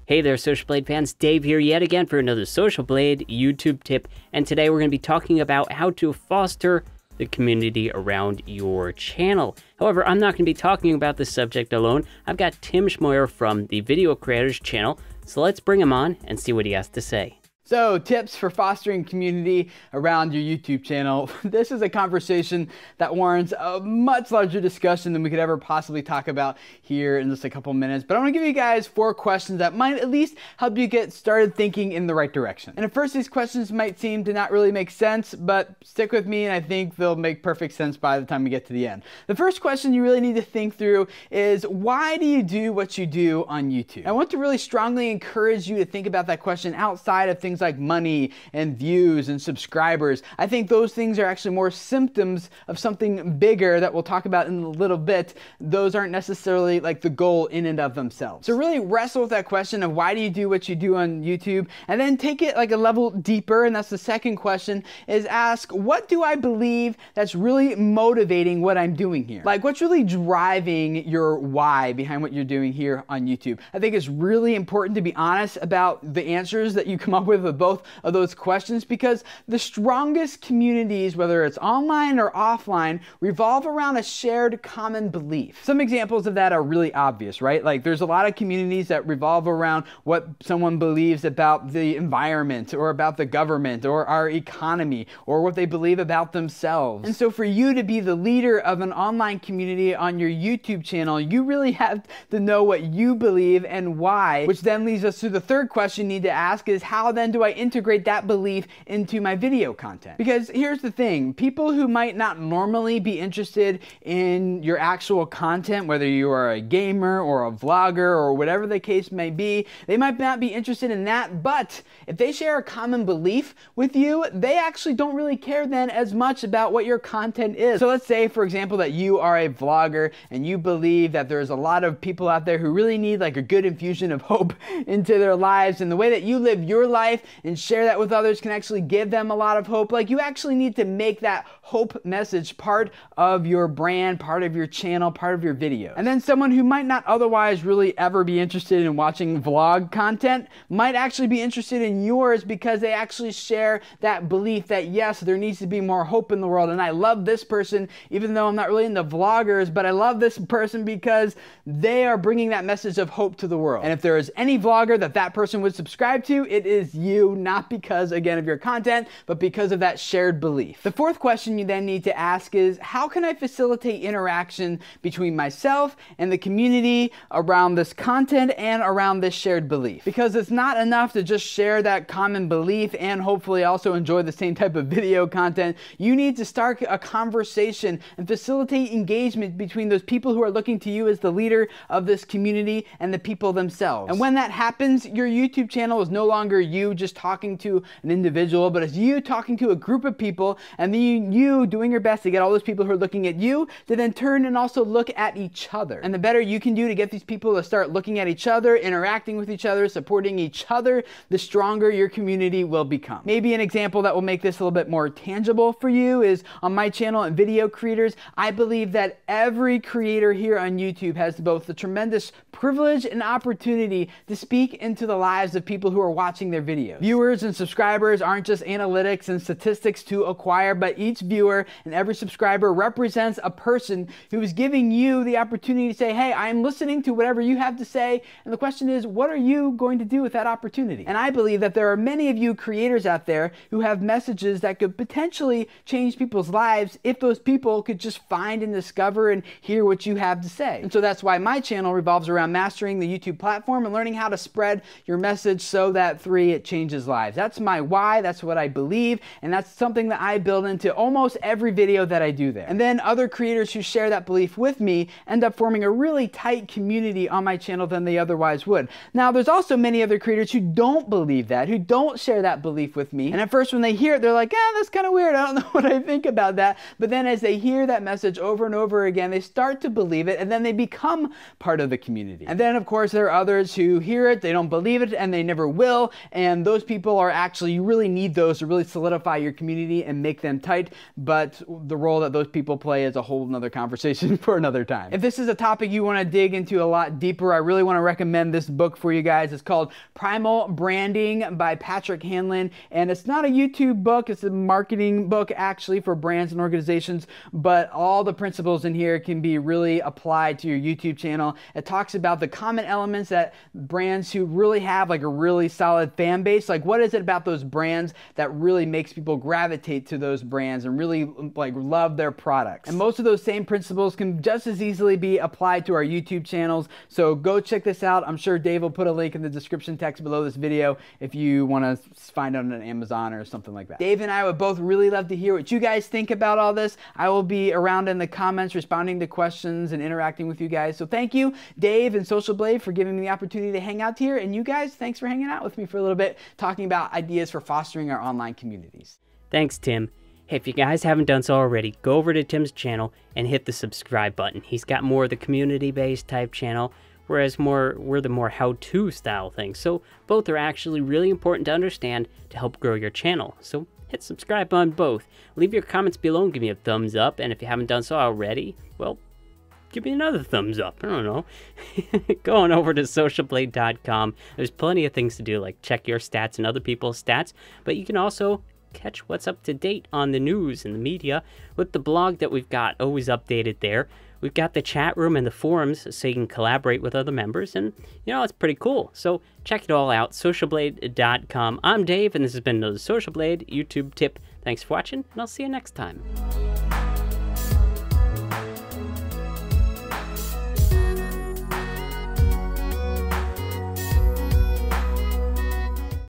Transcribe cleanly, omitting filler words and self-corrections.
Hey there, Social Blade fans. Dave here yet again for another Social Blade YouTube tip. And today we're going to be talking about how to foster the community around your channel. However, I'm not going to be talking about this subject alone. I've got Tim Schmoyer from the Video Creators channel. So let's bring him on and see what he has to say. So, tips for fostering community around your YouTube channel. This is a conversation that warrants a much larger discussion than we could ever possibly talk about here in just a couple minutes. But I want to give you guys 4 questions that might at least help you get started thinking in the right direction. And at first, these questions might seem to not really make sense, but stick with me and I think they'll make perfect sense by the time we get to the end. The first question you really need to think through is, why do you do what you do on YouTube? I want to really strongly encourage you to think about that question outside of things like money and views and subscribers. I think those things are actually more symptoms of something bigger that we'll talk about in a little bit. Those aren't necessarily like the goal in and of themselves. So really wrestle with that question of why do you do what you do on YouTube, and then take it like a level deeper, and that's the second question, is ask, what do I believe that's really motivating what I'm doing here? Like, what's really driving your why behind what you're doing here on YouTube? I think it's really important to be honest about the answers that you come up with both of those questions, because the strongest communities, whether it's online or offline, revolve around a shared common belief. Some examples of that are really obvious, right? Like, there's a lot of communities that revolve around what someone believes about the environment or about the government or our economy or what they believe about themselves. And so for you to be the leader of an online community on your YouTube channel, you really have to know what you believe and why, which then leads us to the third question you need to ask, is how then do I integrate that belief into my video content? Because here's the thing, people who might not normally be interested in your actual content, whether you are a gamer or a vlogger or whatever the case may be, they might not be interested in that, but if they share a common belief with you, they actually don't really care then as much about what your content is. So let's say, for example, that you are a vlogger and you believe that there's a lot of people out there who really need like a good infusion of hope into their lives, and the way that you live your life and share that with others can actually give them a lot of hope. Like, you actually need to make that hope message part of your brand, part of your channel, part of your video. And then someone who might not otherwise really ever be interested in watching vlog content might actually be interested in yours because they actually share that belief that yes, there needs to be more hope in the world. And I love this person, even though I'm not really into vloggers, but I love this person because they are bringing that message of hope to the world. And if there is any vlogger that person would subscribe to, it is you, not because, again, of your content, but because of that shared belief. The fourth question you then need to ask is, how can I facilitate interaction between myself and the community around this content and around this shared belief? Because it's not enough to just share that common belief and hopefully also enjoy the same type of video content. You need to start a conversation and facilitate engagement between those people who are looking to you as the leader of this community and the people themselves. And when that happens, your YouTube channel is no longer you just talking to an individual, but it's you talking to a group of people, and then you doing your best to get all those people who are looking at you to then turn and also look at each other. And the better you can do to get these people to start looking at each other, interacting with each other, supporting each other, the stronger your community will become. Maybe an example that will make this a little bit more tangible for you is on my channel at Video Creators. I believe that every creator here on YouTube has both the tremendous privilege and opportunity to speak into the lives of people who are watching their videos. Viewers and subscribers aren't just analytics and statistics to acquire, but each viewer and every subscriber represents a person who is giving you the opportunity to say, hey, I'm listening to whatever you have to say, and the question is, what are you going to do with that opportunity? And I believe that there are many of you creators out there who have messages that could potentially change people's lives if those people could just find and discover and hear what you have to say. And so that's why my channel revolves around mastering the YouTube platform and learning how to spread your message so that it changes lives. That's my why, that's what I believe, and that's something that I build into almost every video that I do there. And then other creators who share that belief with me end up forming a really tight community on my channel than they otherwise would. Now, there's also many other creators who don't believe that, who don't share that belief with me, and at first when they hear it, they're like, that's kind of weird, I don't know what I think about that. But then as they hear that message over and over again, they start to believe it, and then they become part of the community. And then of course there are others who hear it, they don't believe it, and they never will, and those people are actually, you really need those to really solidify your community and make them tight, but the role that those people play is a whole nother conversation for another time. If this is a topic you want to dig into a lot deeper, I really want to recommend this book for you guys. It's called Primalbranding by Patrick Hanlon, and it's not a YouTube book, it's a marketing book actually for brands and organizations, but all the principles in here can be really applied to your YouTube channel. It talks about the common elements that brands who really have like a really solid fan base, like what is it about those brands that really makes people gravitate to those brands and really like love their products. And most of those same principles can just as easily be applied to our YouTube channels. So go check this out. I'm sure Dave will put a link in the description text below this video if you want to find it on Amazon or something like that. Dave and I would both really love to hear what you guys think about all this. I will be around in the comments responding to questions and interacting with you guys. So thank you, Dave and Social Blade, for giving me the opportunity to hang out here. And you guys, thanks for hanging out with me for a little bit, talking about ideas for fostering our online communities. Thanks, Tim. Hey, if you guys haven't done so already, go over to Tim's channel and hit the subscribe button. He's got more of the community-based type channel, whereas we're the more how-to style things. So both are actually really important to understand to help grow your channel. So hit subscribe on both. Leave your comments below and give me a thumbs up. And if you haven't done so already, well, give me another thumbs up. I don't know. Going over to socialblade.com. There's plenty of things to do, like check your stats and other people's stats, but you can also catch what's up to date on the news and the media with the blog that we've got always updated there. We've got the chat room and the forums so you can collaborate with other members, and you know, it's pretty cool. So check it all out, socialblade.com. I'm Dave, and this has been another Social Blade YouTube tip. Thanks for watching, and I'll see you next time.